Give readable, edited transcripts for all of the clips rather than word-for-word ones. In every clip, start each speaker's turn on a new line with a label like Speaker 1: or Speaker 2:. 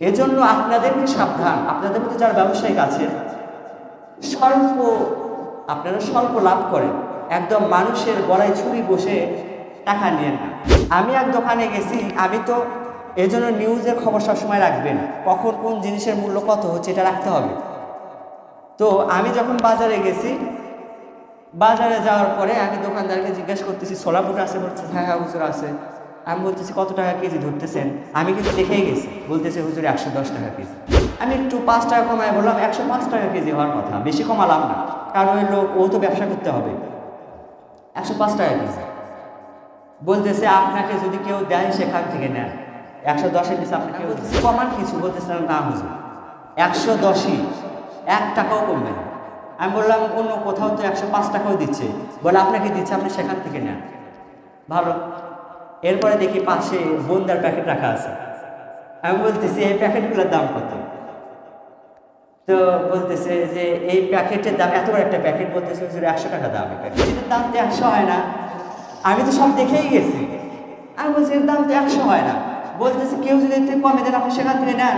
Speaker 1: এজন্য আপনাদেরকে সাবধান, আপনাদের মধ্যে যারা ব্যবসায়িক আছে স্বল্প, আপনারা স্বল্প লাভ করেন, একদম মানুষের গলায় ছুরি বসে টাকা নিয়েন না। আমি এক দোকানে গেছি, আমি তো এজন্য নিউজের খবর সবসময় রাখবেন, কখন কোন জিনিসের মূল্য কত হচ্ছে এটা রাখতে হবে। তো আমি যখন বাজারে গেছি, বাজারে যাওয়ার পরে আমি দোকানদারকে জিজ্ঞেস করতেছি ছোলা বুট আছে, বলছে হ্যাঁ হ্যাঁ হুজুর আছে। আমি বলতেছি কত টাকা কেজি ধরতেছেন, আমি কিন্তু দেখেই গেছি, বলতেছে হুজুর 110 টাকা কেজি। আমি একটু 5 টাকা কমায় বললাম 105 টাকা কেজি হওয়ার কথা, বেশি কমালাম না, কারণ ওই লোক ও তো ব্যবসা করতে হবে। 105 টাকা কেজি বলতেছে, আপনাকে যদি কেউ দেয় সেখান থেকে নেন, 110-এর নিচে আপনাকে বলতেছে কমান কিছু, বলতেছে না হুজুর 110ই, 1 টাকাও কমবে না। আমি বললাম অন্য কোথাও তো 105 টাকাও দিচ্ছে, বলে আপনাকে দিচ্ছে, আপনি সেখান থেকে নেন। ভালো। এরপরে দেখি পাশে বোন্দার প্যাকেট রাখা আছে। আমি বলতেছি এই প্যাকেটগুলোর দাম কত? তো বলতেছে যে এই প্যাকেটের দাম, এত বড় একটা প্যাকেট, বলতেছে 100 টাকা দাম। এই প্যাকেটের দাম তো 100 হয় না। আমি তো সব দেখেই গেছি। আমি বলছি এর দাম তো 100 হয় না। বলতেছে কেউ যদি একটু কমে দেন আপনি সেখান থেকে নেন।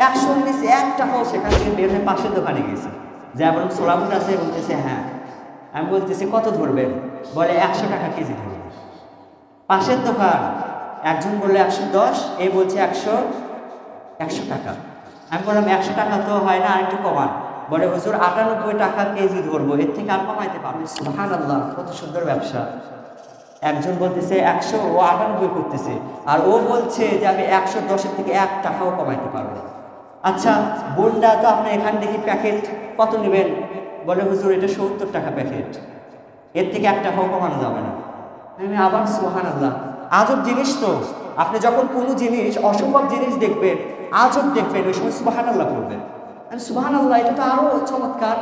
Speaker 1: 100-র নিচে 1 টাকাও সেখান থেকে বের হয়ে পাশের দোকানে গেছি, যা বলুন ছোলা বুট আছে, বলতেছে হ্যাঁ। আমি বলতেছি কত ধরবেন, বলে 100 টাকা কেজি ধরবেন। পাশের দোকান, একজন বললো 110, এই বলছে 100 টাকা। আমি বললাম 100 টাকা তো হয় না, আরেকটু কমান। বলে হুজুর 98 টাকা কেজি ধরবো, এর থেকে আর কমাইতে পারবো। সুবহানাল্লাহ, কত সুন্দর ব্যবসা। একজন বলতেছে 100, ও 98 করতেছে, আর ও বলছে যে আমি 110-এর থেকে 1 টাকাও কমাইতে পারবো। আচ্ছা বোনটা তো আপনি এখান থেকে প্যাকেট কত নেবেন? বলে হুজুর এটা 70 টাকা প্যাকেট, এর থেকে 1 টাকাও কমানো যাবে না। আমি আবার সুবহানাল্লাহ, আজব জিনিস তো। আপনি যখন কোনো জিনিস, অসম্ভব জিনিস দেখবেন, আজব দেখবেন, ওই সময় সুবহানাল্লাহ করবেন। আমি সুবহানাল্লাহ, এটা তো আরো চমৎকার।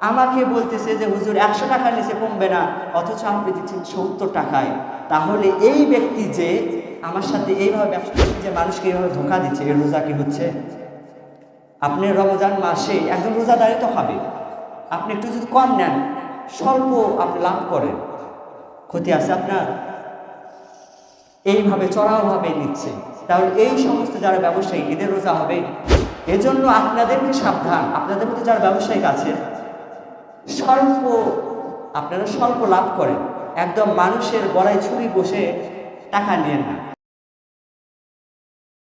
Speaker 1: আমাকে বলতেছে যে হুজুর 100 টাকার নিচে কমবে না, অথচ আপনি দিচ্ছেন 70 টাকায়। তাহলে এই ব্যক্তি যে আমার সাথে এইভাবে ব্যবসা করছে, যে মানুষকে এইভাবে ধোঁকা দিচ্ছে, এর রোজা কি হচ্ছে? আপনি রমজান মাসে একজন রোজাদারই তো হবে, আপনি একটু যদি কম নেন, স্বল্প আপনি লাভ করেন, ক্ষতি আছে আপনার? এইভাবে চড়াওভাবে নিচ্ছে, তাহলে এই সমস্ত যারা ব্যবসায়ী এদের রোজা হবে? এজন্য আপনাদেরকে সাবধান, আপনাদের মধ্যে যারা ব্যবসায়িক আছে স্বল্প, আপনারা স্বল্প লাভ করেন, একদম মানুষের গলায় ছুরি বসে টাকা নিয়েন না।